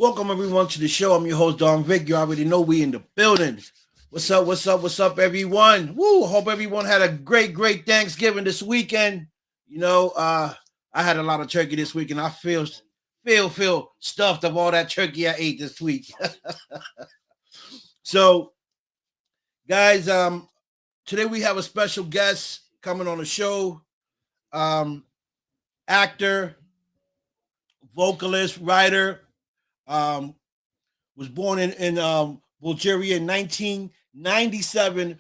Welcome everyone to the show. I'm your host Don Vic. You already know we in the building. What's up? What's up? What's up, everyone? Woo! Hope everyone had a great Thanksgiving this weekend. You know, I had a lot of turkey this week, and I feel stuffed of all that turkey I ate this week. So, guys, today we have a special guest coming on the show. Um, Actor, vocalist, writer. Um, was born in Bulgaria in 1997,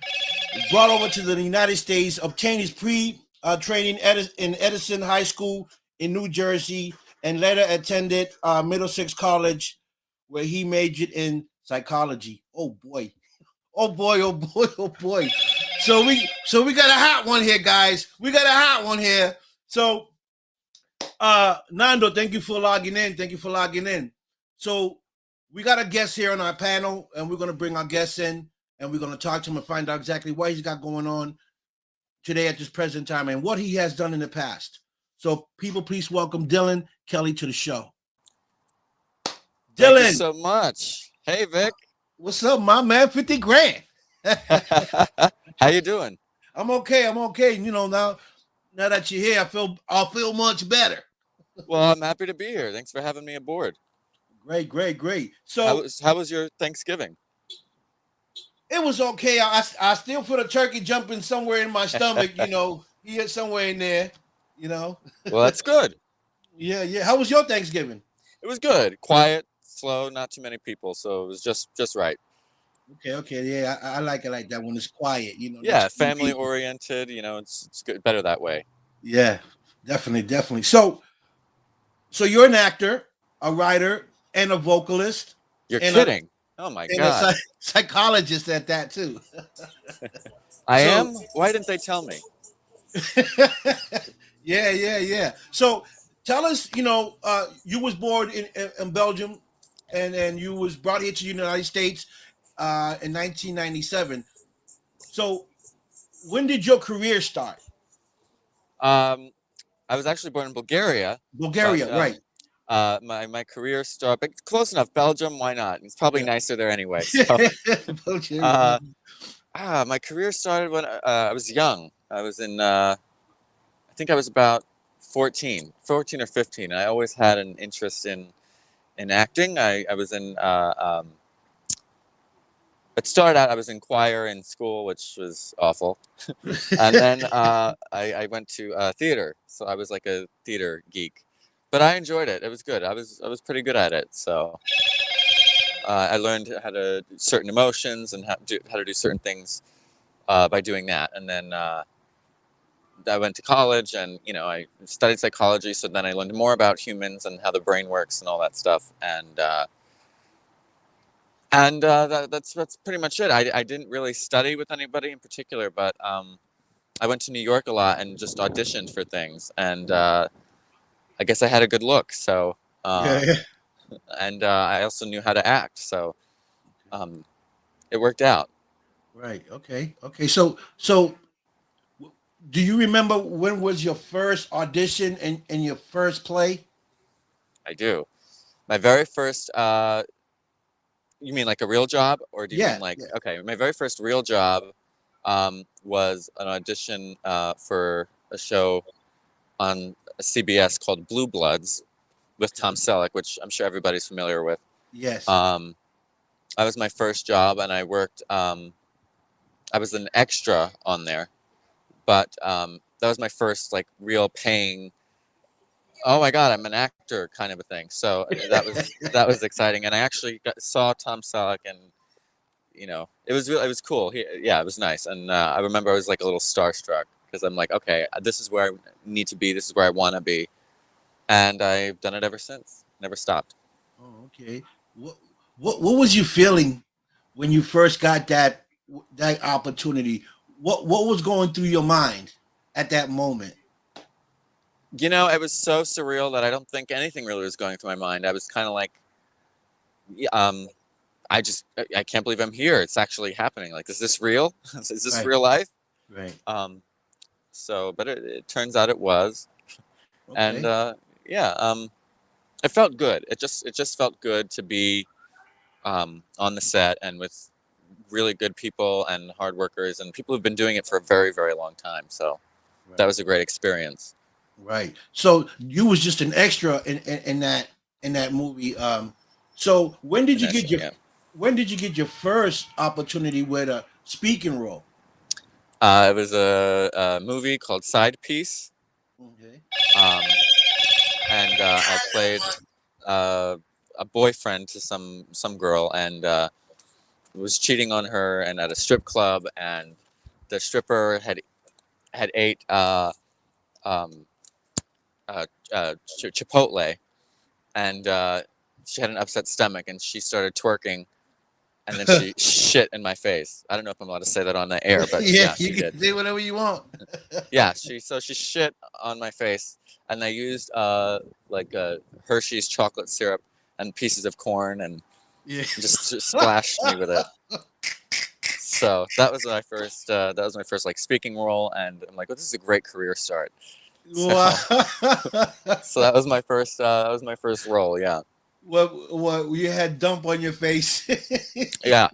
brought over to the United States, obtained his pre-training in Edison High School in New Jersey, and later attended Middlesex College, where he majored in psychology. Oh boy, oh boy, oh boy, oh boy. So we got a hot one here, guys. We got a hot one here. So Nando, thank you for logging in. Thank you for logging in. So we got a guest here on our panel, and we're going to bring our guests in, and we're going to talk to him and find out exactly what he's got going on today at this present time and what he has done in the past. So, people, please welcome Dylan Kelley to the show. Dylan, Dylan, thank you so much. Hey, Vic. What's up, my man? 50 grand. How you doing? I'm okay. I'm okay. You know, now that you're here, I'll feel much better. Well, I'm happy to be here. Thanks for having me aboard. Great. So how was your Thanksgiving? It was okay. I still feel the turkey jumping somewhere in my stomach. You know, here somewhere in there. You know. Well, that's good. Yeah. How was your Thanksgiving? It was good. Quiet, slow, not too many people, so it was just right. Okay. Yeah, I like it like that when it's quiet. You know. Yeah, family oriented. You know, it's good, better that way. Yeah, definitely. So you're an actor, a writer, and a vocalist. You're kidding. Oh my God. A psychologist at that too. I am? Why didn't they tell me? Yeah. So tell us, you was born in Belgium and you was brought here to the United States in 1997. So when did your career start? I was actually born in Bulgaria. Right. My career started, but close enough. Belgium, why not? It's probably nicer there anyway. So, my career started when I was young. I was in, I think I was about 14 or 15. I always had an interest in acting. I was in, it started out, I was in choir in school, which was awful. And then I went to theater. So I was like a theater geek. But I enjoyed it. It was good. I was pretty good at it. So I learned how to do certain emotions and how to do certain things by doing that. And then I went to college, and I studied psychology. So then I learned more about humans and how the brain works and all that stuff. And that's pretty much it. I didn't really study with anybody in particular, but I went to New York a lot and just auditioned for things. And I guess I had a good look, so and I also knew how to act, so it worked out. Right. Okay. So do you remember when was your first audition and your first play? I do. My very first. You mean like a real job, or do you mean like okay? My very first real job was an audition for a show on CBS called Blue Bloods with Tom Selleck, which I'm sure everybody's familiar with. Yes. That was my first job, and I worked. I was an extra on there, but that was my first like real paying. Oh my God, I'm an actor kind of a thing. So that was exciting, and I actually saw Tom Selleck, and it was cool. It was nice, and I remember I was like a little starstruck because I'm like, okay, this is where I need to be. This is where I want to be, and I've done it ever since. Never stopped. Oh, okay. What was you feeling when you first got that opportunity? What was going through your mind at that moment? It was so surreal that I don't think anything really was going through my mind. I was kind of like, I can't believe I'm here. It's actually happening. Like, is this real? Is this real life? Right. So, but it turns out it was. Okay. And It felt good. It just felt good to be on the set and with really good people and hard workers and people who've been doing it for a very, very long time. So that Right. was a great experience. Right. So you was just an extra in that movie. So Initially, yeah. when did you get your first opportunity with a speaking role? It was a movie called Side Piece, Okay. um, and I played uh, a boyfriend to some girl, and was cheating on her, and at a strip club, and the stripper had ate um, Chipotle, and she had an upset stomach, and she started twerking, and then she shit in my face. I don't know if I'm allowed to say that on the air, but Yeah, yeah, you she did. can say whatever you want. Yeah, she shit on my face, and they used like Hershey's chocolate syrup and pieces of corn, and Yeah. just splashed me with it. So that was my first. That was my first like speaking role, and I'm like, "Oh, this is a great career start." So, Wow. so that was my first. That was my first role. Yeah, What you had dump on your face? yeah,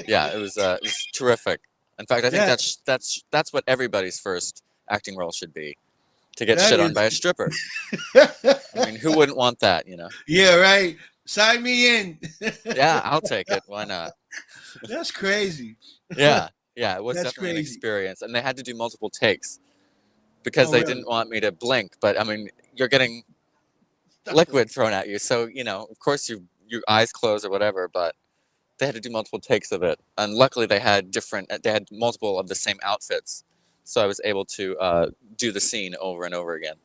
yeah. It was terrific. In fact, I think that that's what everybody's first acting role should be, to get that shit on is by a stripper. I mean, who wouldn't want that? You know? yeah, right. Sign me in. Yeah, I'll take it. Why not? That's crazy. Yeah, yeah. It was That's definitely an crazy. experience, and they had to do multiple takes because Oh, they really? didn't want me to blink. But I mean, you're getting Stuck to liquid thrown at you, so of course, your eyes close or whatever. But they had to do multiple takes of it, and luckily they had multiple of the same outfits, so I was able to do the scene over and over again.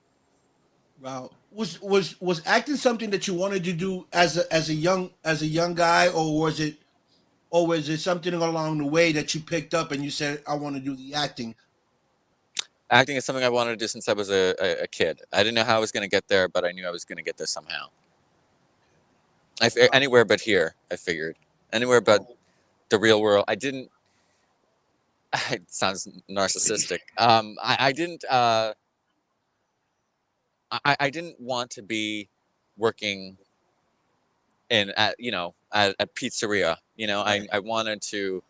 wow. Was acting something that you wanted to do as a young guy, or was it something along the way that you picked up and you said I want to do the acting? Acting is something I wanted to do since I was a kid. I didn't know how I was going to get there, but I knew I was going to get there somehow. Wow. Anywhere but here, I figured. Anywhere but Oh, the real world. I didn't. It sounds narcissistic. I didn't. I didn't want to be working in at at pizzeria. right, I wanted to.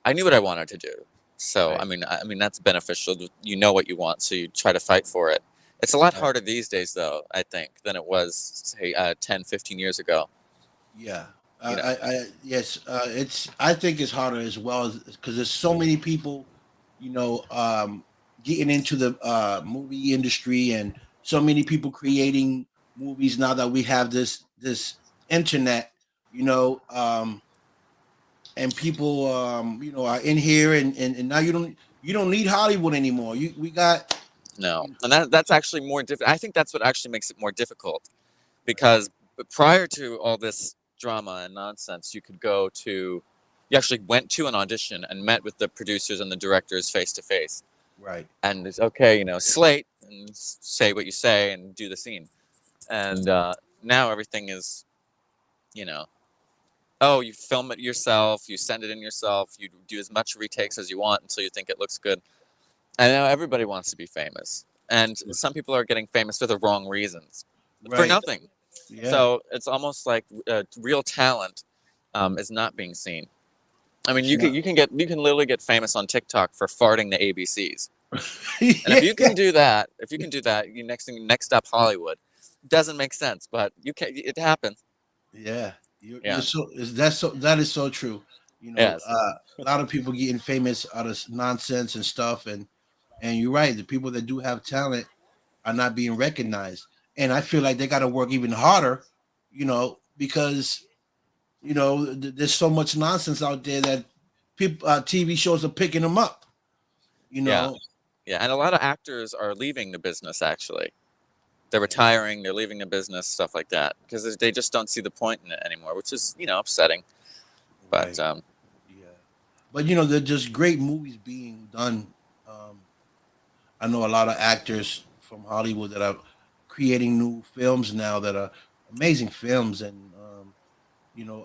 I knew what I wanted to do. So right, I mean that's beneficial. You know what you want, so you try to fight for it. It's a lot right. harder these days, though, I think, than it was, say, 10, 15 years ago. Yeah. You know, Yes. I think it's harder as well because there's so many people, you know, getting into the movie industry and so many people creating movies now that we have this internet, you know, and people, are in here and now you don't need Hollywood anymore. We got no, you and that's actually more difficult. I think that's what actually makes it more difficult right, because prior to all this drama and nonsense, you actually went to an audition and met with the producers and the directors face to face, right, and it's okay, slate and say what you say and do the scene. And now everything is, you know, oh, you film it yourself, you send it in yourself, you do as much retakes as you want until you think it looks good. And now everybody wants to be famous, and some people are getting famous for the wrong reasons, for right, nothing. yeah, So it's almost like real talent is not being seen. I mean, it's not. you can literally get famous on TikTok for farting the ABCs. And if Yeah, you can do that, you next up Hollywood. Doesn't make sense, but you can. It happens. yeah, you're Yeah. so that is so true. Yes. A lot of people getting famous out of nonsense and stuff, and you're right. The people that do have talent are not being recognized, and I feel like they got to work even harder, because there's so much nonsense out there that people TV shows are picking them up. You Yeah. know, Yeah. And a lot of actors are leaving the business. Actually, they're right? retiring. They're leaving the business. Stuff like that because they just don't see the point in it anymore, which is upsetting. But Right. Yeah. But they're just great movies being done. Um, I know a lot of actors from Hollywood that are creating new films now that are amazing films, and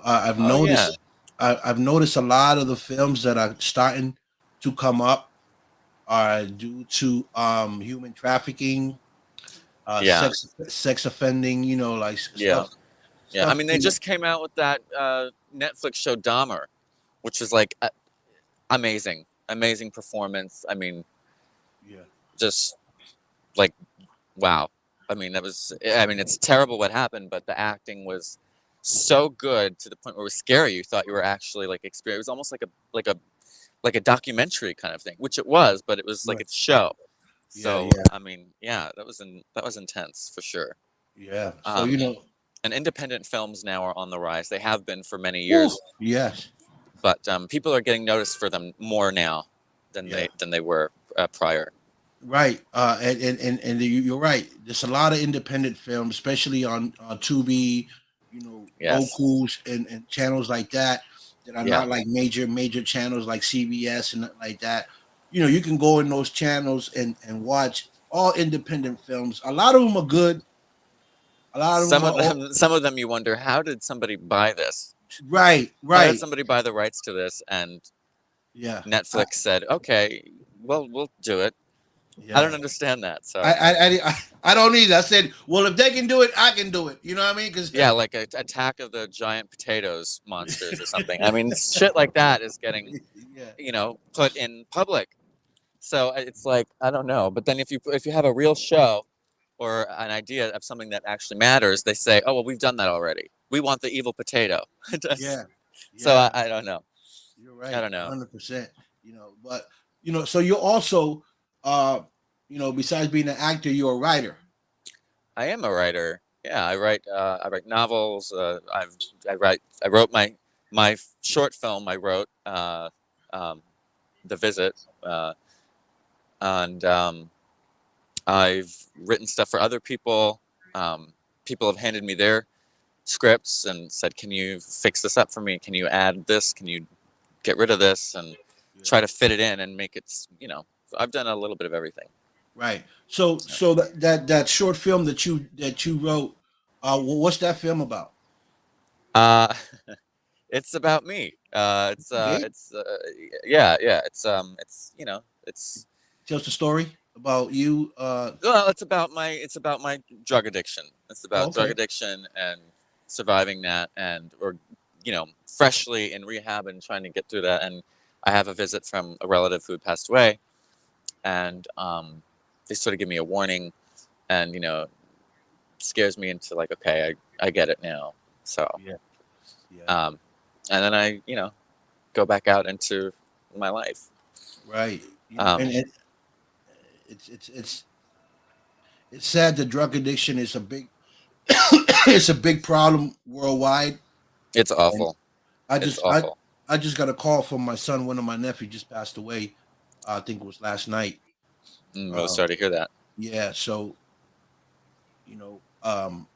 I've oh yeah. noticed I've noticed a lot of the films that are starting to come up are due to human trafficking, Yeah, sex offending, like yeah, yeah. I stuff. mean, they just came out with that Netflix show Dahmer, which was like amazing, amazing performance. I mean, Yeah, just like wow. I mean, that was. I mean, it's terrible what happened, but the acting was so good to the point where it was scary. You thought you were actually like experience. It was almost like a documentary kind of thing, which it was, but it was like right. its show. Yeah, So yeah, I mean, yeah, that was intense for sure. yeah. So Um, and independent films now are on the rise. They have been for many whew, years, yes, but people are getting noticed for them more now yeah. than they were prior. Right, and you're right. There's a lot of independent films, especially on Tubi, Yes. Roku's and channels like that that are Yeah. not like major channels like CBS and nothing like that. You can go in those channels and watch all independent films. A lot of them are good. A lot of them are Some of them, you wonder how did somebody buy this? right, How did right. somebody buy the rights to this? And Yeah, Netflix said, "Okay, well, we'll do it." I yeah. don't understand that. I, So I I don't either. I said, well, if they can do it, I can do it. You know what I mean? Because yeah, like a Attack of the Giant Potatoes Monsters or something. I mean, shit like that is getting yeah, put in public. So it's like I don't know. But then if you have a real show or an idea of something that actually matters, they say, "Oh well, we've done that already. We want the evil potato." yeah, So yeah. I don't know. You're I right, don't know. 100%. But so you're also, uh, besides being an actor, you're a writer. I am a writer. Yeah, I write. I write novels. I wrote my short film. I wrote um, The Visit, and I've written stuff for other people. Um, People have handed me their scripts and said, "Can you fix this up for me? Can you add this? Can you get rid of this?" And Yeah. try to fit it in and make it. I've done a little bit of everything. Right. So that short film that you wrote, what's that film about? Uh, it's about me. Okay. Yeah, yeah. It's it's Tells the story about you. well, it's about my drug addiction. It's Oh, about drug okay. addiction and surviving that, and or freshly in rehab and trying to get through that. And I have a visit from a relative who had passed away, and they sort of give me a warning, and scares me into like, okay, I get it now. So Yeah. Yeah. um, and then I go back out into my life. Right. Um, And it's it's it's it's sad that drug addiction is a big it's a big problem worldwide. it's And awful. I It's just I awful. I just got a call from my son. One of my nephews just passed away. I think it was last night. Really Um, sorry to hear that. yeah. So you know, um,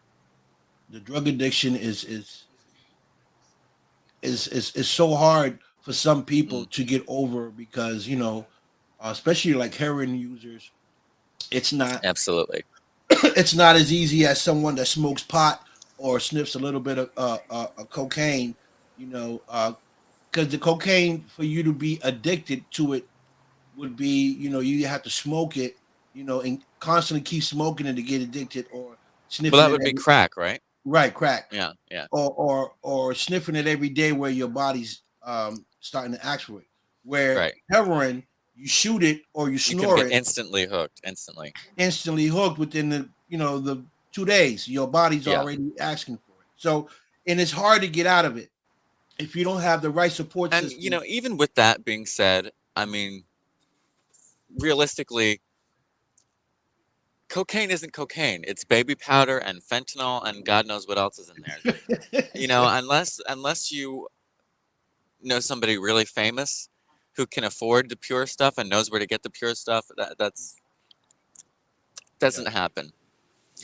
the drug addiction is so hard for some people Mm, to get over because especially like heroin users, it's not absolutely. it's not as easy as someone that smokes pot or sniffs a little bit of cocaine. Because the cocaine, for you to be addicted to it, would be you have to smoke it, and constantly keep smoking it to get addicted, or Well, sniffing that it would be every crack, right? right crack, Yeah, yeah, or sniffing it every day where your body's starting to act for it. Where right. heroin, you shoot it or you You can snore get it, instantly hooked, instantly. instantly hooked within the 2 days. Your body's Yeah. already asking for it. So, and it's hard to get out of it if you don't have the right support And system. even with that being said, I mean, realistically, cocaine isn't cocaine. It's baby powder and fentanyl and God knows what else is in there. Unless you know somebody really famous who can afford the pure stuff and knows where to get the pure stuff, that's Yeah, doesn't happen.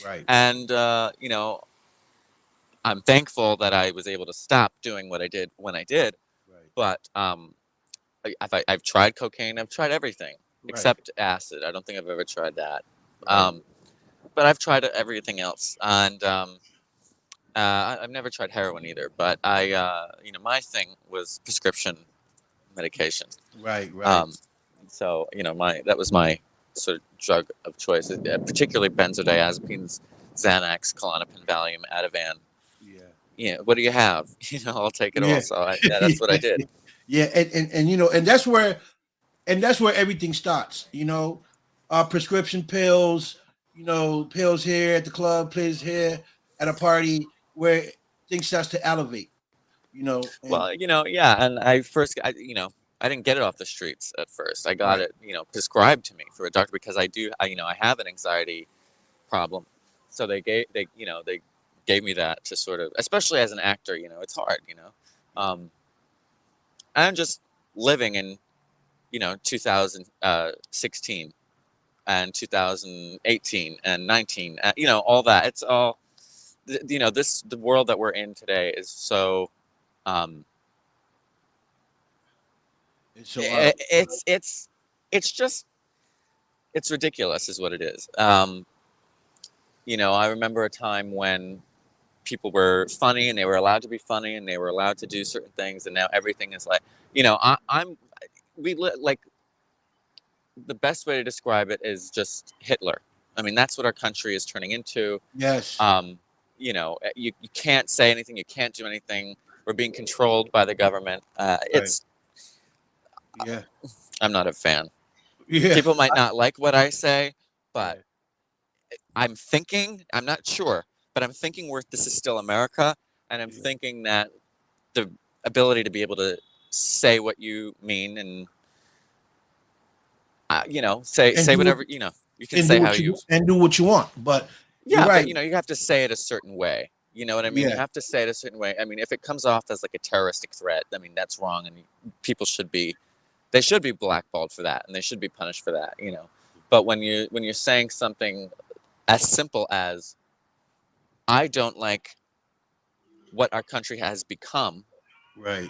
right, And I'm thankful that I was able to stop doing what I did when I did. right, But I've tried cocaine. I've tried everything right, except acid. I don't think I've ever tried that. right. Um, but I've tried everything else, and I've never tried heroin either. But my thing was prescription medication. Right, right. Um, so my that was my sort of drug of choice, particularly benzodiazepines, Xanax, Klonopin, Valium, Ativan. Yeah. What do you have? I'll take it all. Yeah. So that's what I did. Yeah. And and that's where everything starts. Prescription pills. Pills here at the club, pills here at a party, where things starts to elevate. And Well, yeah. And I didn't get it off the streets at first. I got right, it, prescribed to me through a doctor because I have an anxiety problem. So they gave me that to sort of, especially as an actor, it's hard, I'm just living in, 2016 and 2018 and 19, all that. It's all, the world that we're in today is so, um, it's so out. it's just, it's ridiculous is what it is. I remember a time when people were funny and they were allowed to be funny and they were allowed to do certain things, and now everything is like, like, the best way to describe it is just Hitler. I mean, that's what our country is turning into. Yes. You can't say anything, you can't do anything. We're being controlled by the government. Right. Yeah. I'm not a fan. Yeah. People might not like what I say, but Yeah. I'm not sure, but I'm thinking this is still America, and I'm thinking that the ability to be able to say what you mean and, say do whatever, what, you can say how you, do what you want. But you're yeah, but right. you have to say it a certain way. You know what I mean? You Yeah. have to say it a certain way. I mean, if it comes off as like a terroristic threat, I mean, that's wrong, and people they should be blackballed for that, and they should be punished for that. But when you're saying something as simple as, I don't like what our country has become, Right.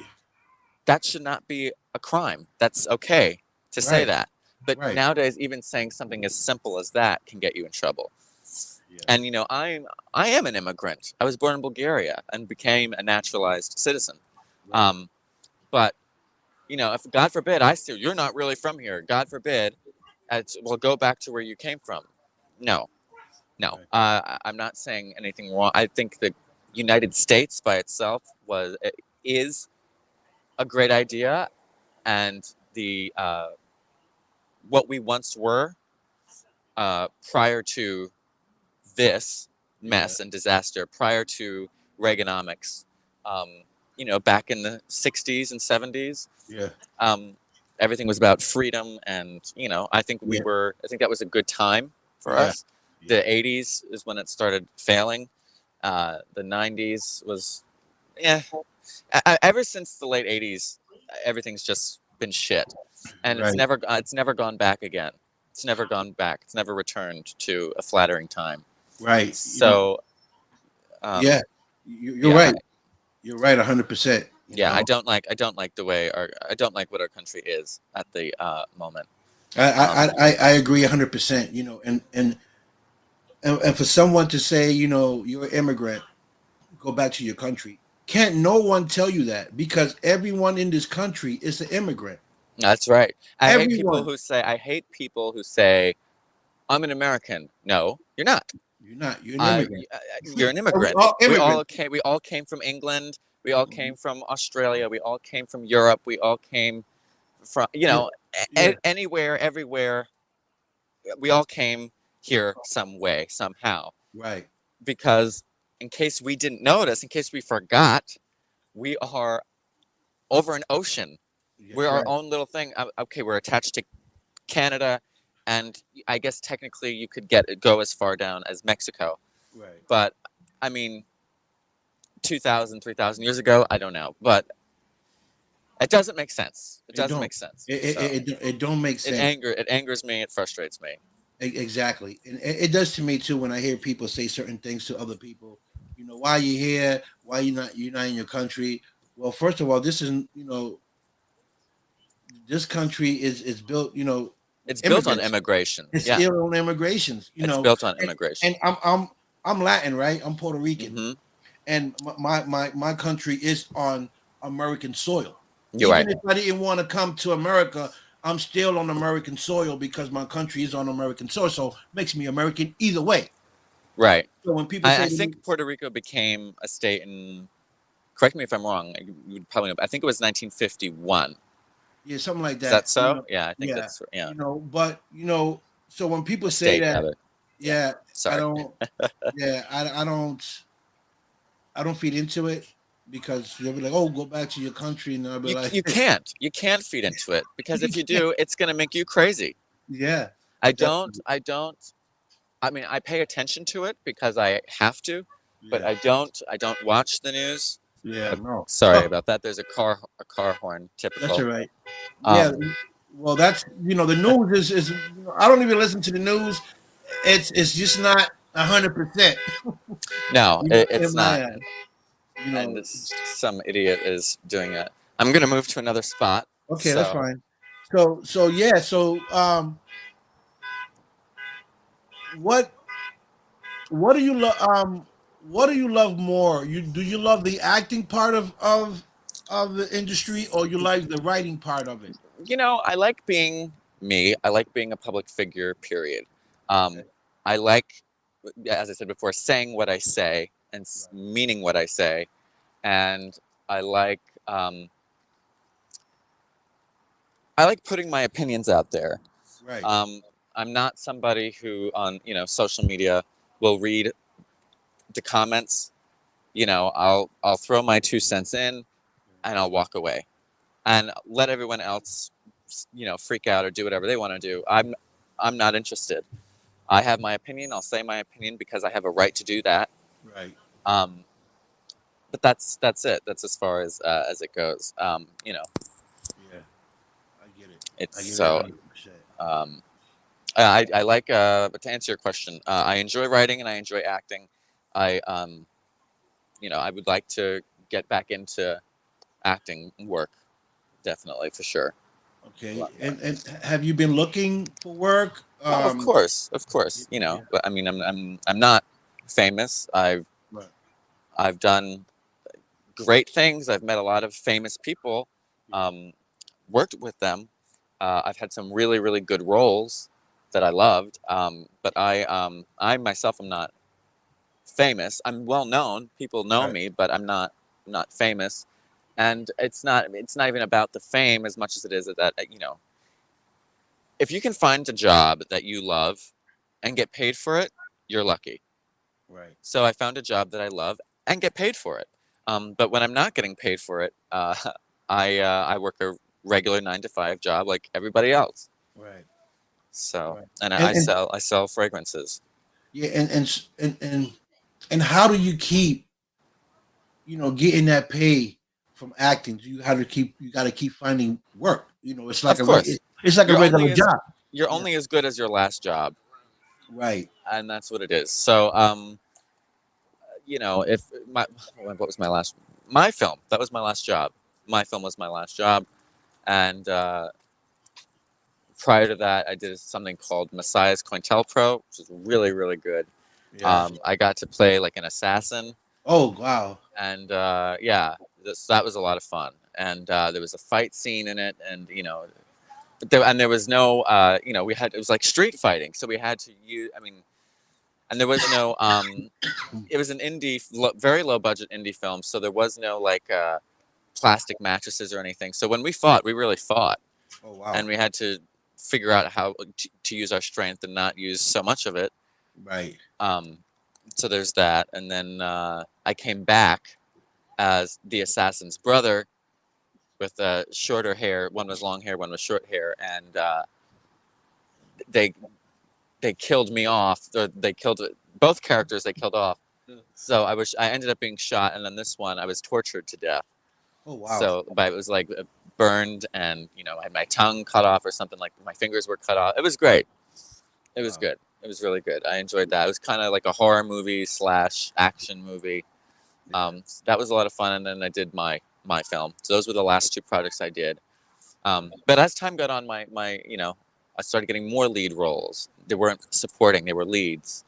that should not be a crime. That's okay to say Right. that. But Right. nowadays, even saying something as simple as that can get you in trouble. Yeah. And I am an immigrant. I was born in Bulgaria and became a naturalized citizen. Right. But if God forbid you're not really from here, God forbid, well, go back to where you came from. No, no. Right. I'm not saying anything wrong. I think the United States by itself is a great idea, and the what we once were prior to this mess and disaster, prior to Reaganomics, back in the 60s and 70s. Yeah. Everything was about freedom, and I think Yeah. I think that was a good time for Yeah. us. The 80s is when it started failing. The 90s was, yeah. Ever since the late 80s, everything's just been shit, and Right. it's never gone back again. It's never gone back. It's never returned to a flattering time. Right. So, Yeah. You're yeah, right. You're right. 100%. yeah. I don't like I don't like what our country is at the moment. I agree 100%. And for someone to say, you're an immigrant, go back to your country. Can't no one tell you that, because everyone in this country is an immigrant. That's right. I hate people Everyone. who say, I'm an American. No, you're not. You're not. You're an immigrant. You're an We immigrant. all immigrants. We all came from England. We all came from Australia. We all came from Europe. We all came from, Yeah. anywhere, everywhere. We all came here some way, somehow. Right. Because in case we didn't notice, in case we forgot, we are over an ocean. Yeah, We're our right. own little thing. Okay, we're attached to Canada, and I guess technically you could go as far down as Mexico. Right. But I mean, 2,000, 3,000 years ago, I don't know, but it doesn't make sense. It doesn't don't. make sense. It don't make sense. It angers me. It frustrates me. Exactly. And it does to me too when I hear people say certain things to other people. Why are you here? Why you're not in your country? Well, first of all, this is this country is built. It's built on Immigrants. immigration. It's Yeah, still on immigration. it's built on immigration. And I'm Latin, right? I'm Puerto Rican, Hmm. and my country is on American soil. You're Even right. if I didn't want to come to America, I'm still on American soil because my country is on American soil, so makes me American either way. Right. So when people say I to me, think Puerto Rico became a state in, correct me if I'm wrong, you would probably know, I think it was 1951. yeah, something like Is that that, so? Yeah, I think yeah, that's, yeah, but so when people a say state that, rather. Yeah, yeah, I sorry. don't, yeah, I don't feed into it because they'll be like, oh, go back to your country, and I'll be like, You can't feed into it because you if you can't. do, it's going to make you crazy. Yeah, definitely, I don't, I mean, I pay attention to it because I have to, but yeah, I don't watch the news. yeah, no, Sorry oh, about that. There's a car horn, that's all typical. right. Yeah, Um, well, that's the news is I don't even listen to the news. It's just not 100%. no, In it's my not. eyes, And some idiot is doing it. I'm going to move to another spot. okay, that's So, fine. So yeah, what what do you love? What do you love more? Do you love the acting part of the industry, or you like the writing part of it? I like being me. I like being a public figure, period. Um, Okay, I like, as I said before, saying what I say and right, meaning what I say. And I like, um, I like putting my opinions out there. right, Um, I'm not somebody who on, social media will read the comments. I'll throw my 2 cents in and I'll walk away and let everyone else, freak out or do whatever they want to do. I'm not interested. I have my opinion. I'll say my opinion because I have a right to do that. right. Um, but that's it. That's as it goes. Yeah, I get it. It's I get it so. 100%. Um, I like. But to answer your question, I enjoy writing and I enjoy acting. I I would like to get back into acting work. Definitely for sure. A Okay, lot more. and have you been looking for work? Oh, of course. Yeah, But I mean, I'm not famous. right. I've done great things. I've met a lot of famous people, Yeah, um, worked with them. I've had some really, really good roles that I loved. But I myself am not famous. I'm well known. People know right, me, but I'm not famous. And it's not even about the fame as much as it is that, if you can find a job that you love and get paid for it, you're lucky. right, So I found a job that I love and get paid for it. But when I'm not getting paid for it, I work a regular 9 to 5 job like everybody else. right, So right. and And I sell fragrances. yeah, and how do you keep getting that pay from acting? You got to keep finding work. It's like Of course, it's like a you're regular only as job. you're Yeah, only as good as your last job, right, and that's what it is. So if what was my film? That was my last job. My film was my last job, and prior to that, I did something called Messiah's COINTELPRO, which is really, really good. yeah. I got to play like an assassin, Oh wow, and yeah, that was a lot of fun. And there was a fight scene in it, and there was no, it was like street fighting, so we had to use. I mean, and there was no. It was an very low budget indie film, so there was no like plastic mattresses or anything. So when we fought, we really fought, oh wow, and we had to figure out how to use our strength and not use so much of it. right. Um, so there's that, and then I came back as the assassin's brother with shorter hair. One was long hair, one was short hair, and they they killed me off. Or they killed both characters. They killed off. So I ended up being shot, and then this one I was tortured to death. Oh wow, So, but it was like burned, and I had my tongue cut off or something, like my fingers were cut off. It was great. It was wow. good. It was really good. I enjoyed that. It was kind of like a horror movie slash action movie. Yeah, That was a lot of fun. And then I did my film. So those were the last 2 projects I did. But as time got on, I started getting more lead roles. They weren't supporting; they were leads,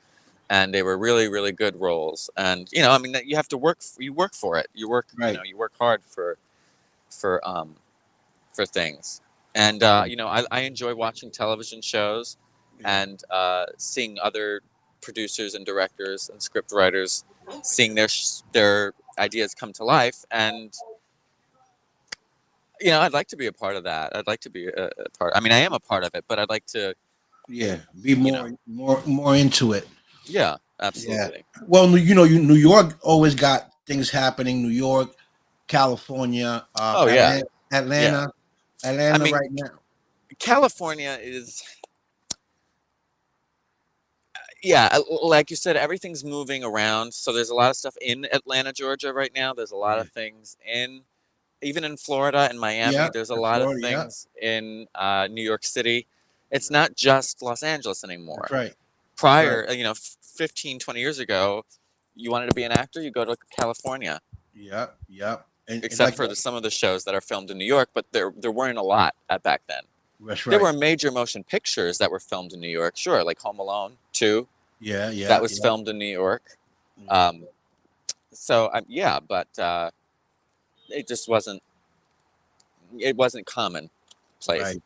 and they were really, really good roles. And I mean, you have to work. You work for it. You work. right. You work hard for things. And I enjoy watching television shows Yeah. and seeing other producers and directors and script writers seeing their ideas come to life. And I'd like to be a part of that. I'd like to be a part. I mean, I am a part of it, but I'd like to, Yeah. Be you know, more into it. yeah, Yeah. absolutely. Well, New York always got things happening. New York, California, Oh yeah, yeah. Atlanta, I Atlanta mean, right now. California is, yeah, like you said, everything's moving around. So there's a lot of stuff in Atlanta, Georgia right now. There's a lot Yeah. of things in, even in Florida and Miami. Yeah. There's a In lot of Florida. Yeah. things in New York City. It's Right. not just Los Angeles That's anymore. right. That's right. Prior, 15, 20 years ago, you wanted to be an actor, you go to California, Yeah. Yeah. And except like for some of the shows that are filmed in New York, but there weren't a lot at back then. that's There right. were major motion pictures that were filmed in New York, sure, like Home Alone 2, Yeah. that Yeah. was Yeah. filmed in New York. Yeah. Um, yeah, but it just wasn't commonplace. Right.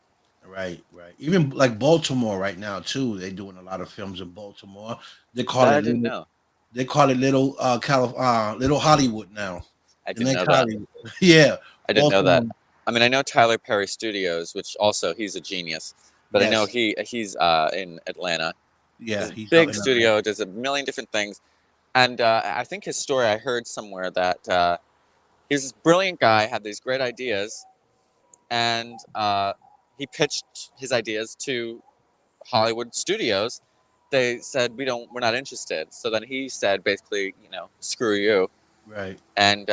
Right. Right. Even like Baltimore right now too. They're doing a lot of films in Baltimore. They call That it I didn't little. know. They call it little Hollywood now. I The didn't know next that. Hollywood. Yeah. I didn't know that. Baltimore. I mean, I know Tyler Perry Studios, which also he's a genius, but I know Yes. he's in Atlanta. Yeah. This He's out big in Atlanta. studio, does a million different things, and I think his story I heard somewhere that he's this brilliant guy, had these great ideas, and he pitched his ideas to Hollywood studios. They said we're not interested. So then he said basically, screw you, Right. and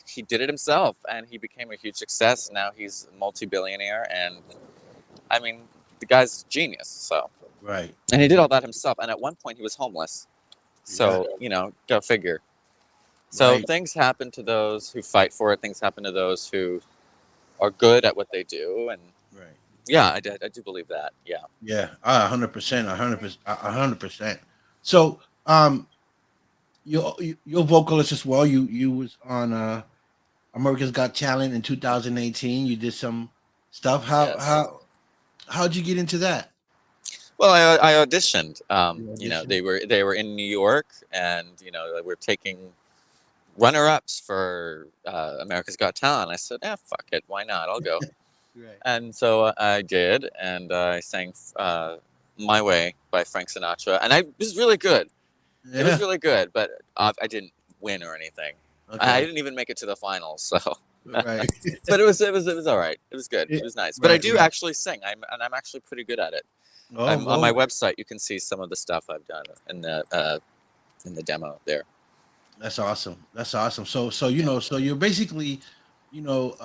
he did it himself, and he became a huge success. Now he's a multi-billionaire, and I mean, the guy's a genius. So, Right. and he did all that himself. And at one point, he was homeless. Yeah. So go figure. So Right. things happen to those who fight for it. Things happen to those who are good at what they do, and Right. yeah, I do believe that. Yeah. Yeah. 100%. 100%. 100%. So, you're vocalist as well. You was on America's Got Talent in 2018. You did some stuff. Yes. How'd you get into that? Well, I auditioned. You auditioned. They were in New York, and they were taking runner-ups for America's Got Talent. I said, fuck it, why not? I'll go. Right. And so I did, and I sang "My Way" by Frank Sinatra, and it was really good. It was Yeah. really good, but I didn't win or anything. I Okay. didn't even make it to the finals, so. Right. But it was all right. It was good. Yeah, It was nice. But I right. do Right. actually sing. I'm actually pretty good at it. Oh, I'm on my go. website. You can see some of the stuff I've done in the demo there. That's awesome. That's awesome. So Yeah, so you're basically, you know,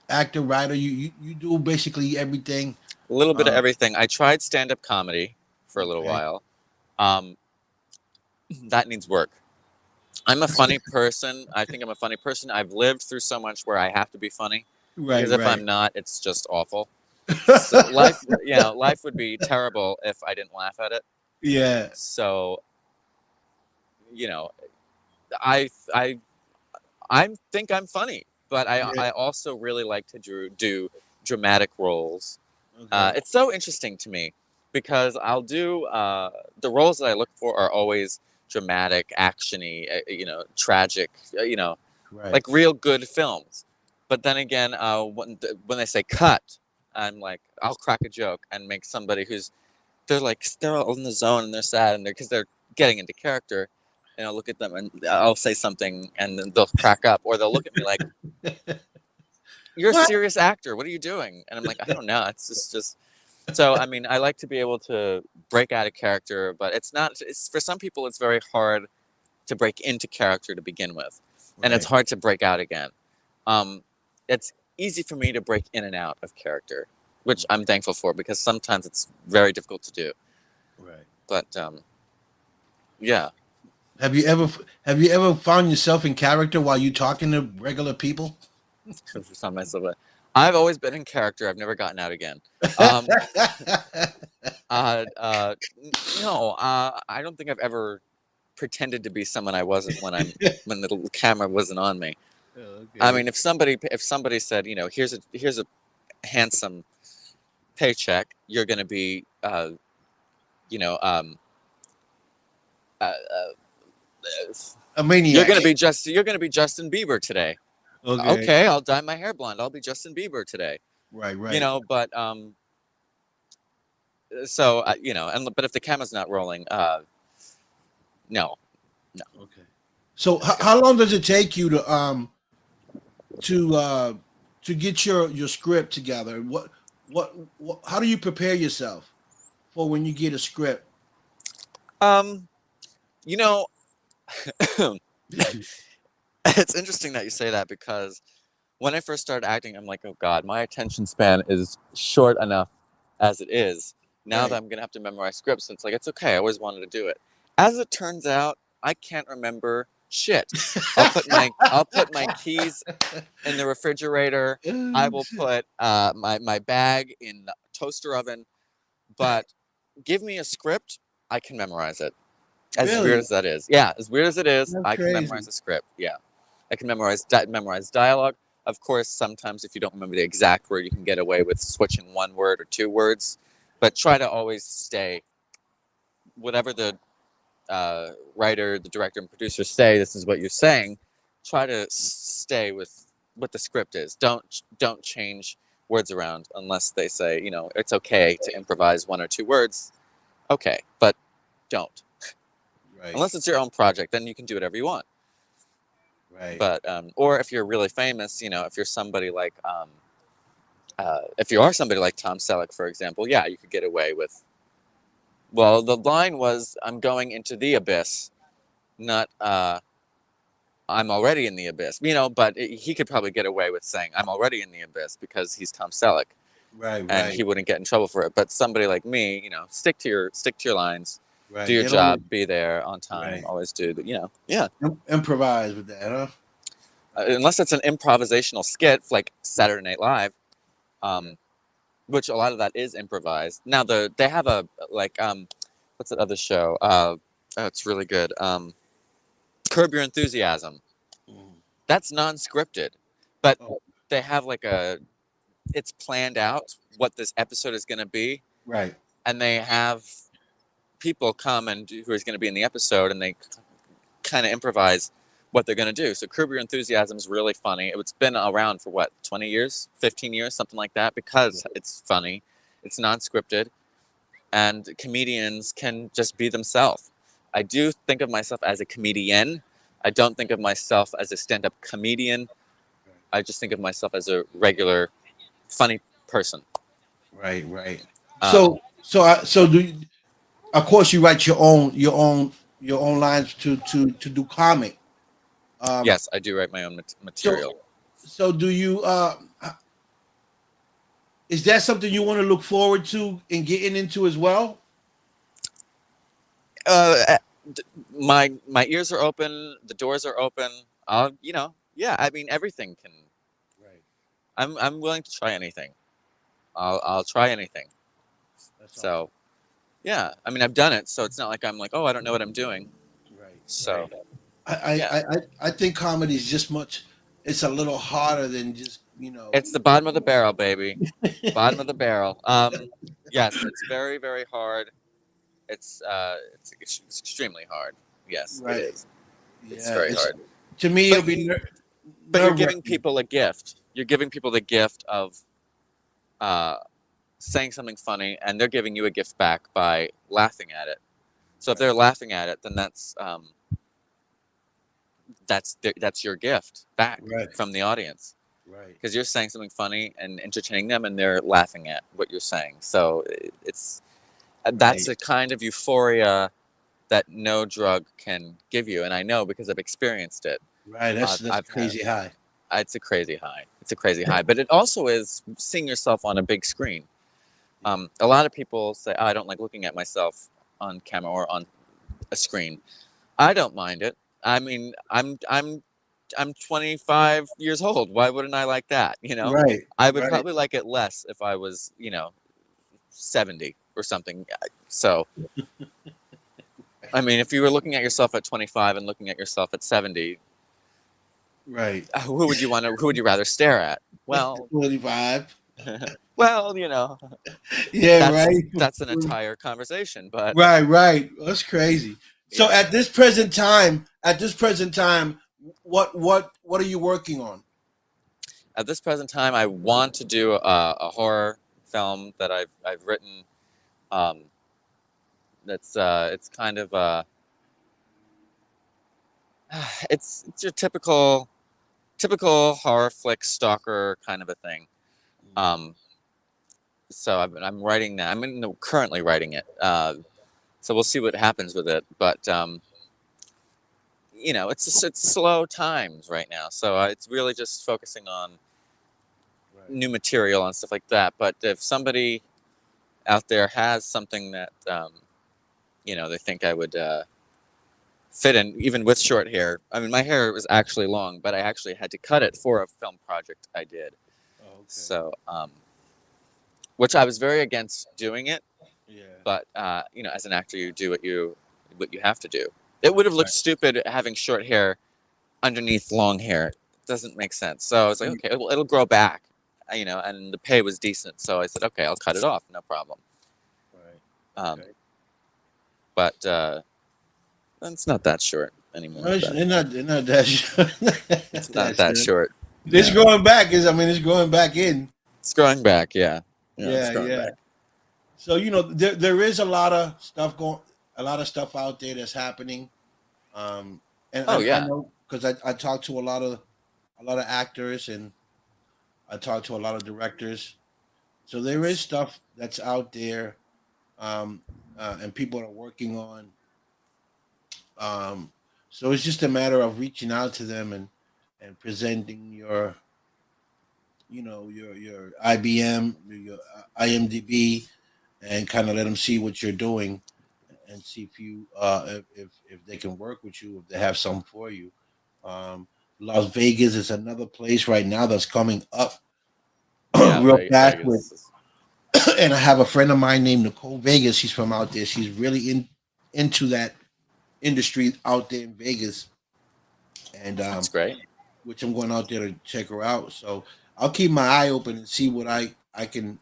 actor, writer. You do basically everything. a little bit of Um, everything. I tried stand-up comedy for a little okay. while. Um, that needs work. I'm a funny person. I think I'm a funny person. I've lived through so much where I have to be funny, Right. because if Right. I'm not, it's just awful. So life would be terrible if I didn't laugh at it. Yeah. So you know, I I I think I'm funny, but Yeah. I also really like to do dramatic roles. Okay. It's so interesting to me because I'll do the roles that I look for are always dramatic, actiony, tragic, Right. like real good films. But then again, when they say cut, I'm like, I'll crack a joke and make somebody who's they're all in the zone and they're sad and because they're getting into character. And I'll look at them and I'll say something and then they'll crack up or they'll look at me like, "You're a What? serious actor. What are you doing?" And I'm like, "I don't know. It's just." So I mean, I like to be able to break out of character, but it's not. It's for some people, it's very hard to break into character to begin with, and it's Right. hard to break out again. Um, it's easy for me to break in and out of character, which I'm thankful for because sometimes it's very difficult to do. Right. But yeah, Have you ever found yourself in character while you talking to regular people? it's not myself. But I've always been in character. I've never gotten out again. Um, uh, uh, no, I don't think I've ever pretended to be someone I wasn't when the camera wasn't on me. I Okay. mean, if somebody said, here's a handsome paycheck, you're going to be, you know, uh, uh, A maniac. you're going to be Justin Bieber today. Okay. Okay, I'll dye my hair blonde. I'll be Justin Bieber today. Right. Right. But so but if the camera's not rolling, no, no, Okay. So it's good. how long does it take you to to get your script together? What how do you prepare yourself for when you get a script? Um, you know, it's interesting that you say that because when I first started acting, I'm like, oh God, my attention span is short enough as it is. Now that Right. I'm gonna have to memorize scripts, it's like it's okay. I always wanted to do it. As it turns out, I can't remember shit. I'll put my keys in the refrigerator. I Oh, will shit. put my bag in the toaster oven. But give me a script, I can memorize it. As weird Really? as that is, yeah, as weird as it is, That's I can memorize crazy. a script. Yeah, I can memorize dialogue. Of course, sometimes if you don't remember the exact word, you can get away with switching one word or two words. But try to always stay whatever the writer, the director, and producer say. This is what you're saying. Try to stay with what the script is. Don't change words around unless they say it's okay to improvise one or two words. Okay, but don't. Right. Unless it's your own project, then you can do whatever you want. Right. But or if you're really famous, if you're somebody like if you are somebody like Tom Selleck, for example, yeah, you could get away with. Well, the line was, "I'm going into the abyss," not "I'm already in the abyss." But he could probably get away with saying, "I'm already in the abyss" because he's Tom Selleck, Right. and Right. he wouldn't get in trouble for it. But somebody like me, stick to your lines, do Right. your They don't. job, be there on time, Right. always do. Yeah. Improvise with that, huh? Unless it's an improvisational skit like Saturday Night Live, Right. um, which a lot of that is improvised. Now they have a like what's that other show? Oh, it's really good. Curb Your Enthusiasm. Mhm. That's non-scripted, but Oh, they have it's planned out what this episode is going to be, right. and they have people come who is going to be in the episode, and they kind of improvise what they're going to do. So Curb Your Enthusiasm is really funny. It's been around for what, 20 years, 15 years, something like that, because it's funny, it's non-scripted, and comedians can just be themselves. I do think of myself as a comedian. I don't think of myself as a stand-up comedian. I just think of myself as a regular, funny person. Right. Right. Um, So do you, of course you write your own lines to do comic. Um. yes, I do write my own So material. so do you is that something you want to look forward to and getting into as well? Uh, my ears are open. The doors are open. Yeah. I mean, everything can. Right. I'm willing to try anything. I'll try anything. That's awesome. So yeah, I mean, I've done it, so it's not like I'm like, oh, I don't know what I'm doing. Right. So Right. I yeah, I I I think comedy is just much. It's a little harder than just it's the bottom of the barrel, baby. Bottom of the barrel. Yes, it's very very hard. It's extremely hard. Yes, it right. is. It's Yeah. very It's hard. to me it'll But be but you're nerve giving wracking. people a gift. You're giving people the gift of uh, saying something funny, and they're giving you a gift back by laughing at it. So if Right. they're laughing at it, then that's your gift back Right. from the audience Right. because you're saying something funny and entertaining them, and they're laughing at what you're saying. So it's that's Right. a kind of euphoria that no drug can give you, and I know because I've experienced it. Right. That's I've had crazy high. it's a crazy high. It's a crazy high, but it also is seeing yourself on a big screen. Yeah. A lot of people say, oh, I don't like looking at myself on camera or on a screen. I don't mind it. I mean, I'm 25 years old. Why wouldn't I like that? Right. I would Right. probably like it less if I was, 70 or something. So, I mean, if you were looking at yourself at 25 and looking at yourself at 70, Right. Who would you want to? Who would you rather stare at? Well, 25. well, Yeah, that's right. that's an entire conversation. But Right, right. That's crazy. So yeah, at this present time, what are you working on? at this present time, I want to do a horror film that I've written. Um, that's it's kind of it's your typical horror flick stalker kind of a thing. Um, so I'm writing that. Currently writing it. So we'll see what happens with it. But it's slow times right now. So it's really just focusing on Right. new material and stuff like that. But if somebody out there has something that they think I would fit in, even with short hair. I mean, my hair was actually long, but I actually had to cut it for a film project I did. Oh, okay. So, which I was very against doing it, Yeah. but as an actor, you do what you have to do. It would have looked Right. stupid having short hair underneath long hair. It doesn't make sense. So I was like, okay, it'll grow back, and the pay was decent. So I said, okay, I'll cut it off, no problem. Right. Um, Okay. but it's not that short anymore. No, But they're not that short. it's not That that short. short. It's No, growing back. It's growing back in. it's growing back. Yeah, it's Yeah, growing yeah. back. So there is a lot of stuff out there that's happening. Um, Oh and I yeah, know because I talk to a lot of actors and I talk to a lot of directors. So there is stuff that's out there, um, and people are working on. Um, so it's just a matter of reaching out to them and presenting your IBM, your IMDb, and kind of let them see what you're doing and see if if they can work with you, if they have some for you. Um, Las Vegas is another place right now that's coming up yeah. real fast with, Vegas. and I have a friend of mine named Nicole Vegas. She's from out there. She's really into that industry out there in Vegas, and That's great. which I'm going out there to check her out. So I'll keep my eye open and see what I can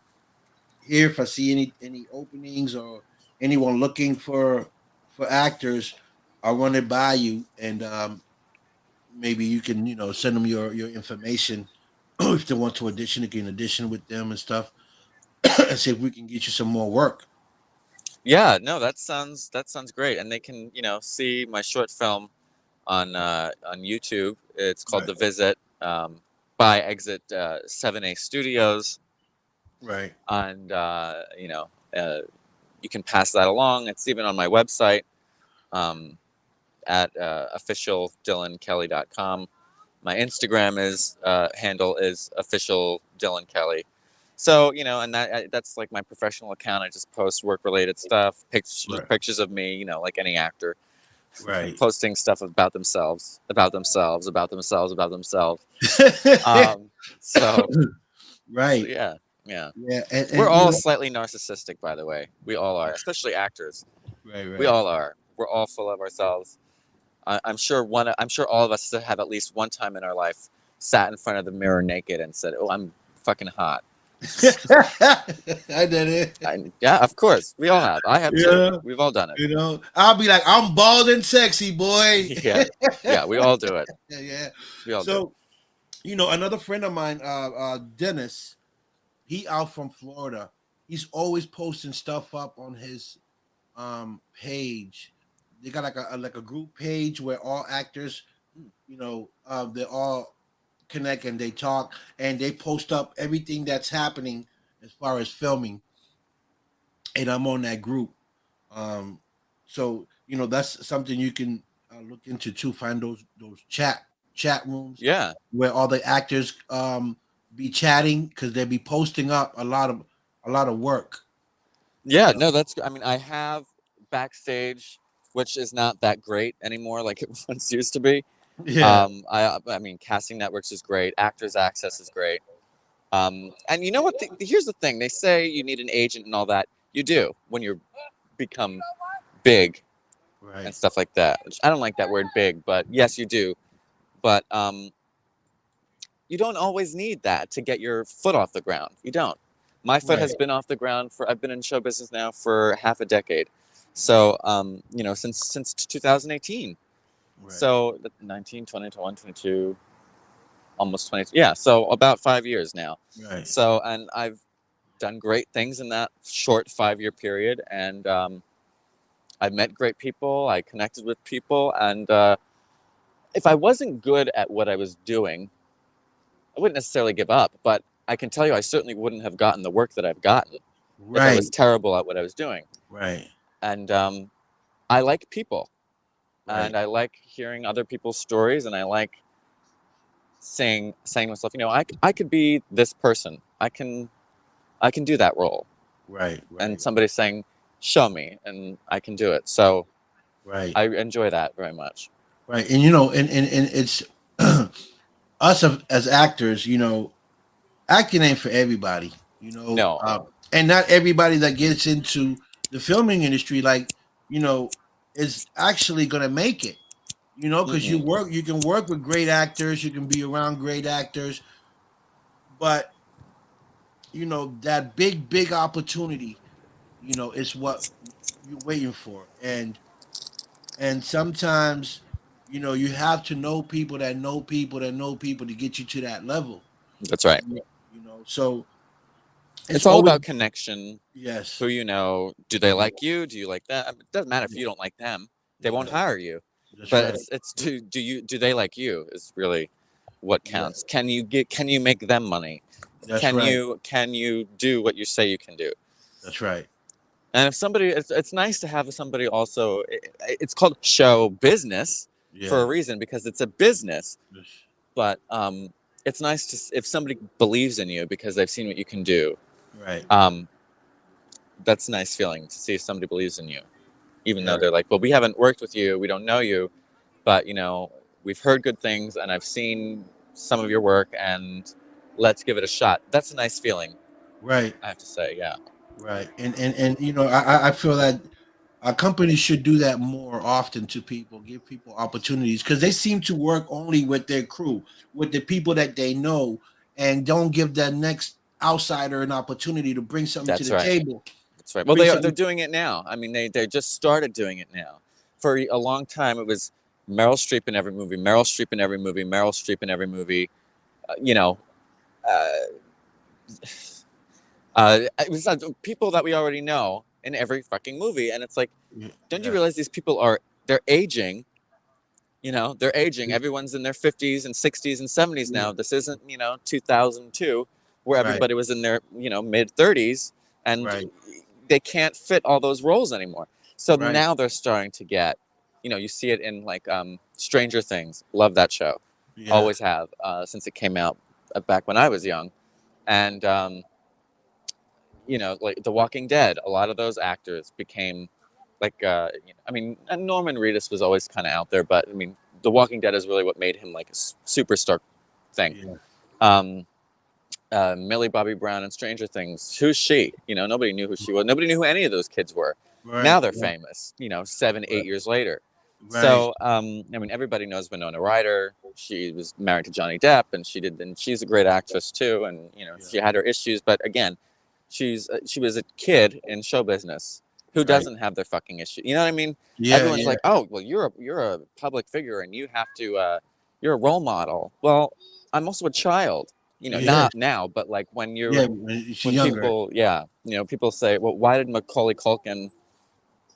hear if I see any openings or anyone looking for actors. I'll run it by you, and maybe you can send them your information if they want to audition. You can audition with them and stuff, and see if we can get you some more work. Yeah, no, that sounds great. And they can see my short film on YouTube. It's called Right, The Visit, by Exit 7A Studios, right, and you can pass that along. It's even on my website, um, at officialdylankelley.com. My Instagram is handle is official Dylan Kelley. So and that's like my professional account. I just post work related stuff, right, pictures of me, like any actor, right. posting stuff about themselves, about themselves, about themselves, about themselves. Um, so Right. yeah, yeah. Yeah, We're and all slightly narcissistic, by the way. We all are, right, especially actors. right, We right. all are. We're all full of ourselves. I'm sure I'm sure all of us have at least one time in our life sat in front of the mirror naked and said, "Oh, I'm fucking hot." I did it. Yeah, of course, we all have. I have too. Yeah, We've all done it. I'll be like, I'm bald and sexy, boy. Yeah, yeah, we all do it. Yeah. We all do. So, another friend of mine, Dennis, he out from Florida. He's always posting stuff up on his page. They got like a group page where all actors, they all connect and they talk and they post up everything that's happening as far as filming. And I'm on that group. Um, so that's something you can look into too. Find those chat rooms Yeah, where all the actors be chatting because they be posting up a lot of work. yeah. No, that's. I mean, I have backstage, which is not that great anymore, like it once used to be. Yeah, I mean, casting networks is great. Actors Access is great. And you know what? Here's the thing. They say you need an agent and all that. You do when you become big and right. stuff like that. Which I don't like that word big, but yes, you do. But you don't always need that to get your foot off the ground. You don't. My foot Right. has been off the ground for, I've been in show business now for half a decade. So, you know, since 2018. Right. So 19, 20, 21, 22, almost 20. Yeah. So about 5 years now. Right. So, and I've done great things in that short 5 year period. And I've met great people. I connected with people. And if I wasn't good at what I was doing, I wouldn't necessarily give up. But I can tell you, I certainly wouldn't have gotten the work that I've gotten if I was Right. terrible at what I was doing. Right. And I like people. Right. And I like hearing other people's stories. And I like saying to myself, you know, I could be this person. I can do that role. Right. And Right. somebody saying, show me, and I can do it. So Right. I enjoy that very much. Right. And and it's us as actors, acting ain't for everybody, No, and not everybody that gets into the filming industry, like, is actually gonna make it, because mm-mm. you can work with great actors, you can be around great actors, but that big opportunity, is what you're waiting for. And sometimes, you have to know people that know people that know people to get you to that level. That's right. So it's It's all always about connection. yes. Who you know? Do they like you? Do you like them? It doesn't matter if you don't like them; they won't Yeah, hire you. that's But right. it's do they like you is really what Yeah, counts. Can you make them money? that's right. Can you do what you say you can do? That's right. And if somebody, it's nice to have somebody also. It's called show business for a Yeah. reason because it's a business. That's But it's nice to if somebody believes in you because they've seen what you can do. right. Um, that's a nice feeling to see if somebody believes in you, even though Yeah. they're like, well, we haven't worked with you, we don't know you, but you know, we've heard good things, and I've seen some of your work, and let's give it a shot. That's a nice feeling, Right. I have to say. Yeah, Right. And I feel that our companies should do that more often to people, give people opportunities, because they seem to work only with their crew, with the people that they know, and don't give that next outsider an opportunity to bring something to that's the right. table. That's right. Well, Bring they're something. doing it now. I mean, they just started doing it now. For a long time, it was Meryl Streep in every movie, Meryl Streep in every movie, Meryl Streep in every movie. You know, uh, it was people that we already know in every fucking movie, and it's like, don't you Yeah. realize these people they're aging? You know, they're aging. Everyone's in their 50s and 60s and 70s Yeah. now. This isn't 2002 where Right. everybody was in their mid 30s, and Right. they can't fit all those roles anymore. So Right. now they're starting to get, you see it in like Stranger Things. Love that show. Yeah. Always have since it came out back when I was young, and like The Walking Dead. A lot of those actors became like, I mean, and Norman Reedus was always kind of out there, but I mean, The Walking Dead is really what made him like a superstar thing. Yeah. Um, Millie Bobby Brown in Stranger Things. Who's she? Nobody knew who she was. Nobody knew who any of those kids were. Right. Now they're famous. 7, Right. 8 years later. Right. So, I mean, everybody knows Winona Ryder. She was married to Johnny Depp, and she's a great actress too. And Yeah. she had her issues, but again, she was a kid in show business who Right. doesn't have their fucking issue. You know what I mean? Yeah. Everyone's Yeah. like, oh, well, you're a public figure, and you have to, you're a role model. Well, I'm also a child. Yeah. Not now, but like Yeah. When she's when younger. people, yeah, people say, well, why did Macaulay Culkin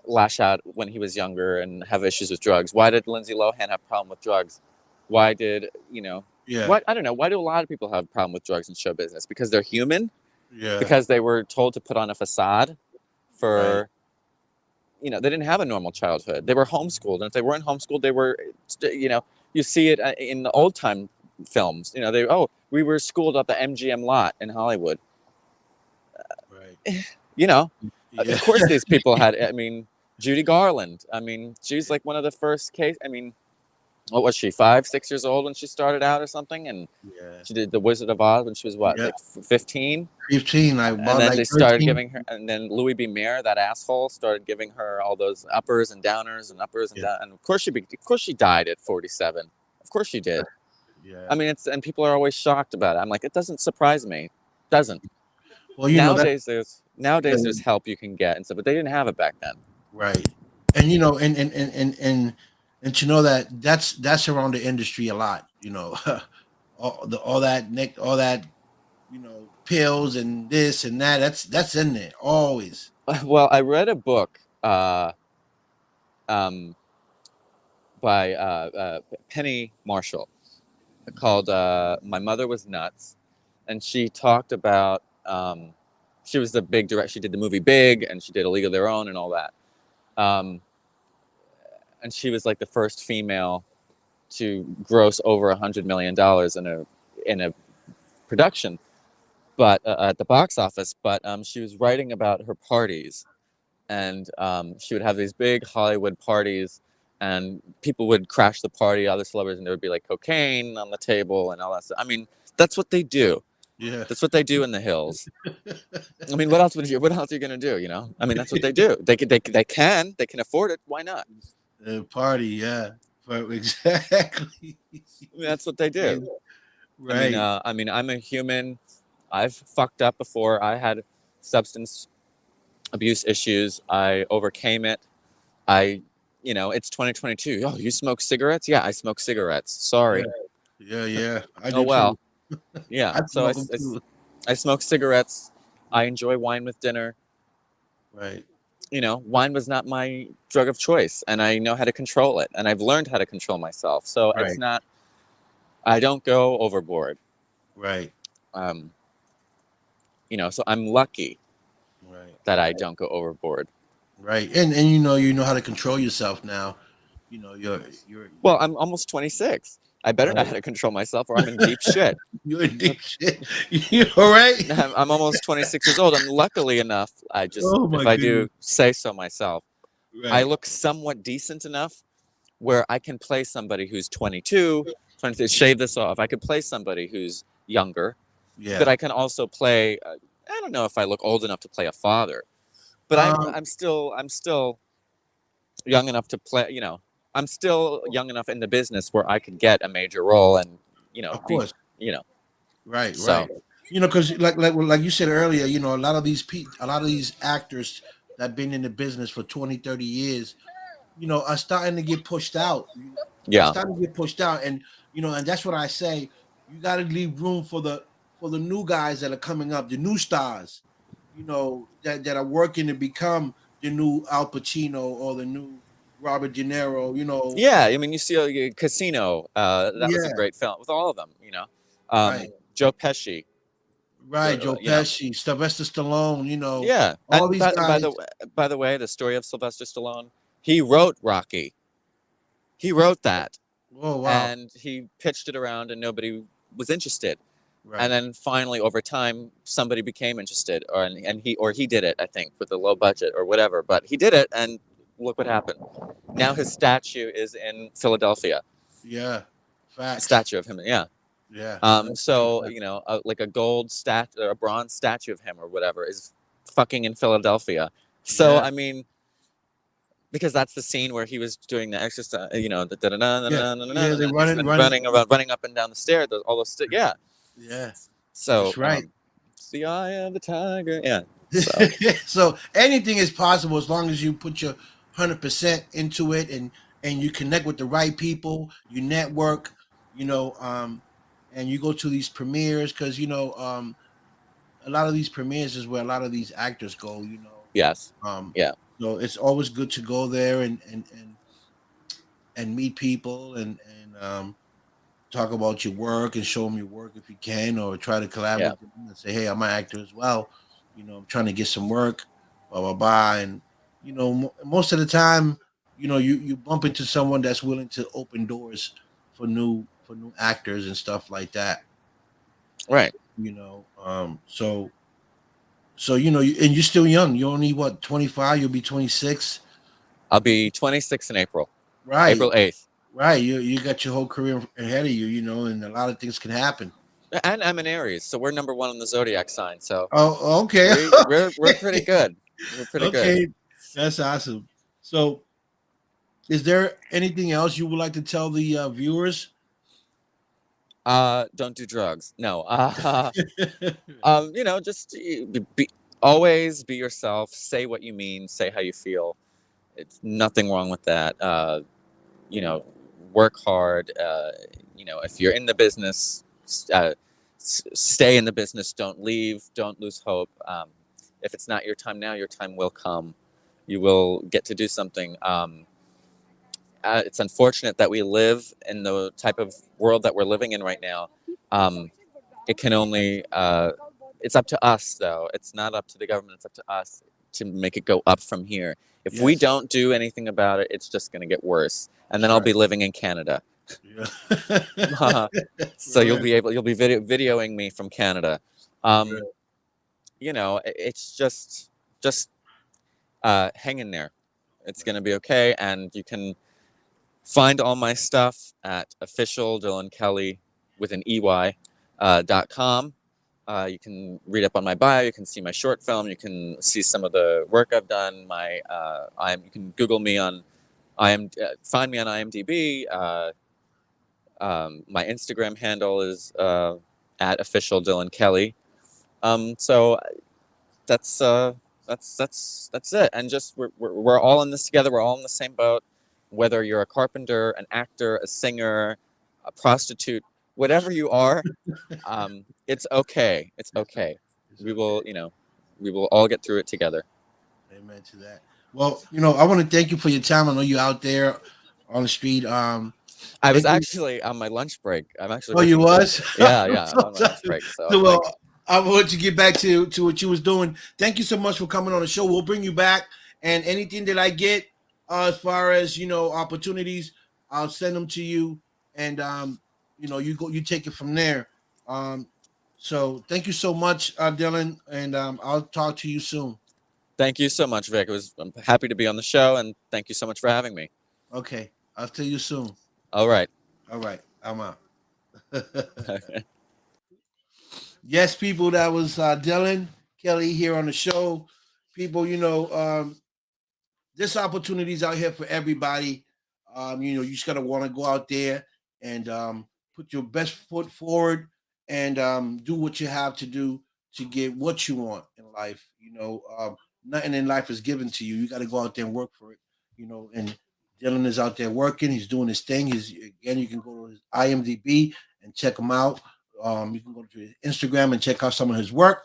lash out when he was younger and have issues with drugs? Why did Lindsay Lohan have a problem with drugs? Why did, Yeah. what, I don't know, why do a lot of people have a problem with drugs in show business? Because they're human? Yeah. Because they were told to put on a facade Right. for, they didn't have a normal childhood. They were homeschooled. And if they weren't homeschooled, they were, you see it in the old time films. We were schooled at the MGM lot in Hollywood. Right. you know, Yeah. of course these people had, I mean, Judy Garland. I mean, she's like one of the first case. I mean, what was she, 5, 6 years old when she started out or something? And Yeah. she did The Wizard of Oz when she was what, Yeah. like 15? 15. I And bought then like they started 13. giving her, and then Louis B. Mayer, that asshole, started giving her all those uppers and downers and uppers and Yeah. down. And of course she died at 47. Of course she did. Yeah. I mean, and people are always shocked about it. I'm like, it doesn't surprise me. It doesn't. Well, you know that. Yeah, Nowadays there's help you can get and stuff, but they didn't have it back then. right. And you know, and to know that that's around the industry a lot. You know, all that Nick, all that pills and this and that. That's in there always. Well, I read a book um, by Penny Marshall called "My Mother Was Nuts," and she talked about she was the big director. She did the movie Big, and she did A League of Their Own, and all that. Um, and she was like the first female to gross over $100 million in a production, but at the box office. But she was writing about her parties, and she would have these big Hollywood parties, and people would crash the party, other celebrities, and there would be like cocaine on the table and all that stuff. I mean, that's what they do. Yeah. That's what they do in the hills. I mean, what else what else are you gonna do? I mean, that's what they do. They can afford it. Why not? The party, yeah. Exactly. I mean, that's what they do. Right. I mean, I'm a human. I've fucked up before. I had substance abuse issues. I overcame it. It's 2022. Oh, you smoke cigarettes? Yeah, I smoke cigarettes. Sorry. Yeah. I Oh do well. too. Yeah. I So smoke them too. I smoke cigarettes. I enjoy wine with dinner. Right. Wine was not my drug of choice, and I know how to control it, and I've learned how to control myself. So it's Right. not. I don't go overboard. Right. Um, so I'm lucky Right. that I don't go overboard. Right. And you know how to control yourself now. You know, you're Well, I'm almost 26. I better know how to control myself, or I'm in deep shit. you're in deep shit. You all right? I'm almost 26 years old, and luckily enough, Oh my if I goodness. do say so myself, I Right. look somewhat decent enough where I can play somebody who's 22, 23, shave this off. I could play somebody who's younger, but Yeah. I can also play. I don't know if I look old enough to play a father, but Um, I'm still young enough to play. I'm still young enough in the business where I could get a major role and of be course. you know. Right, So right. You know, because like you said earlier, a lot of a lot of these actors that been in the business for 20, 30 years, are starting to get pushed out. They're yeah, starting to get pushed out, and and that's what I say. You got to leave room for the new guys that are coming up, the new stars, that are working to become the new Al Pacino or the new Robert De Niro. yeah. I mean, you see Casino. That was a Yeah, great film with all of them. Um, right. Joe Pesci. Right, Joe Pesci, Sylvester Stallone, Yeah, all these by guys. the way, the story of Sylvester Stallone, he wrote Rocky. He wrote that, Oh wow, and he pitched it around, and nobody was interested. And right. then finally, over time, somebody became interested, and he did it, I think, with a low budget or whatever. But he did it, and look what happened. Now his statue is in Philadelphia. Yeah, A facts. statue of him, yeah. Yeah, So like a gold statue or a bronze statue of him or whatever is fucking in Philadelphia. So yeah, I mean, because that's the scene where he was doing the exercise, the yeah, yeah. They running, running. running up and down the stairs, all those, yeah. Yeah, So that's right. it's the eye of the tiger, yeah. So So anything is possible as long as you put your 100% into it, and you connect with the right people, you network, and you go to these premieres because a lot of these premieres is where a lot of these actors go. yes, Um, yeah, so it's always good to go there and meet people and talk about your work and show them your work if you can, or try to collab yeah, with them and say, "Hey, I'm an actor as well. I'm trying to get some work." Blah blah blah, and most of the time, you bump into someone that's willing to open doors for new actors and stuff like that. right. So and you're still young. You're only what, 25? You'll be 26, I'll be 26 in April, right? April 8th, Right. You got your whole career ahead of you, and a lot of things can happen. and I'm an Aries, so we're number one on the zodiac sign. So Oh, okay. we're pretty good. We're pretty good. Okay, that's awesome. So, is there anything else you would like to tell the viewers? Don't do drugs. No. Just always be yourself. Say what you mean. Say how you feel. It's nothing wrong with that. You know, work hard. If you're in the business, stay in the business. Don't leave. Don't lose hope. If it's not your time now, your time will come. You will get to do something. It's unfortunate that we live in the type of world that we're living in right now. It can only, it's up to us though. It's not up to the government. It's up to us to make it go up from here. If we Yes. don't do anything about it, it's just going to get worse. And That's then I'll right. be living in Canada. Yeah. So Right. you'll be videoing me from Canada. Right. It's just hang in there. It's going to be okay. And you can find all my stuff at official Dylan Kelley with an EY .com. You can read up on my bio. You can see my short film. You can see some of the work I've done. You can Google me on find me on IMDb. My Instagram handle is at official Dylan Kelley. So that's it. And just we're all in this together. We're all in the same boat. Whether you're a carpenter, an actor, a singer, a prostitute, whatever you are, it's okay. It's okay. It's We okay. will, we will all get through it together. Amen to that. Well, I want to thank you for your time. I know you're out there on the street. I was Thank you. actually on my lunch break. I'm actually Oh, you working. was? Yeah, I'm yeah. I'm so on my lunch sorry. break, so So, I'm like, I want you to get back to what you was doing. Thank you so much for coming on the show. We'll bring you back, and anything that I get, as far as opportunities, I'll send them to you, and you take it from there. Um, so thank you so much, Dylan, and I'll talk to you soon. thank you so much, Vic. I'm happy to be on the show, and thank you so much for having me. Okay, I'll see you soon. All right. All right, I'm out. Yes, people, that was Dylan Kelley here on the show. People, this opportunities out here for everybody. You just gotta want to go out there and put your best foot forward and do what you have to do to get what you want in life. Nothing in life is given to you. You got to go out there and work for it. And Dylan is out there working. He's doing his thing. You can go to his IMDb and check him out. You can go to his Instagram and check out some of his work.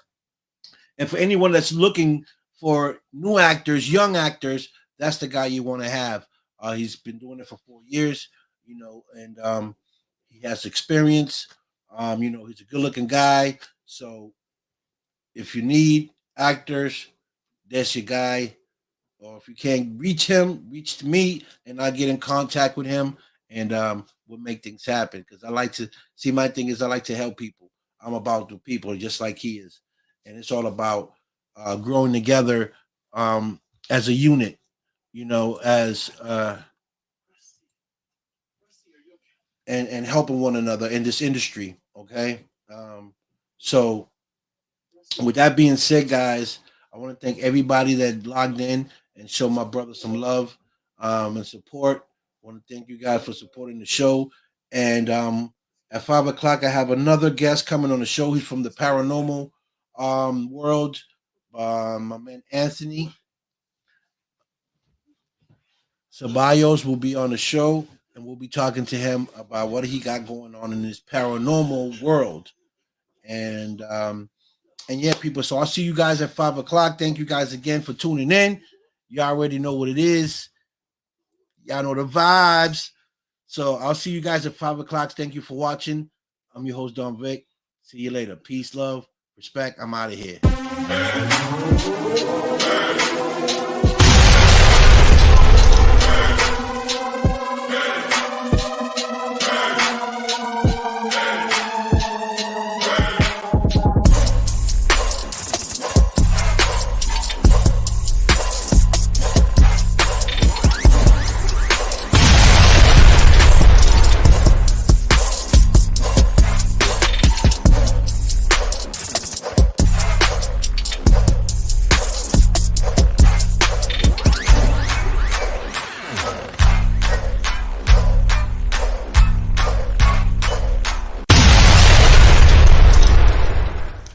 And for anyone that's looking for new actors, young actors, that's the guy you want to have. He's been doing it for 4 years, and he has experience. He's a good-looking guy. So if you need actors, that's your guy. Or if you can't reach him, reach to me, and I'll get in contact with him, and we'll make things happen. Because I like to see, my thing is I like to help people. I'm about the people, just like he is, and it's all about growing together as a unit. As and helping one another in this industry. Okay, so with that being said, guys, I want to thank everybody that logged in and show my brother some love and support. I want to thank you guys for supporting the show. And at 5 o'clock, I have another guest coming on the show. He's from the paranormal world. My man Anthony Ceballos will be on the show, and we'll be talking to him about what he got going on in this paranormal world. And yeah, people. So I'll see you guys at 5 o'clock. Thank you guys again for tuning in. You already know what it is. Y'all know the vibes. So I'll see you guys at 5 o'clock. Thank you for watching. I'm your host, Don Vic. See you later. Peace, love, respect. I'm out of here.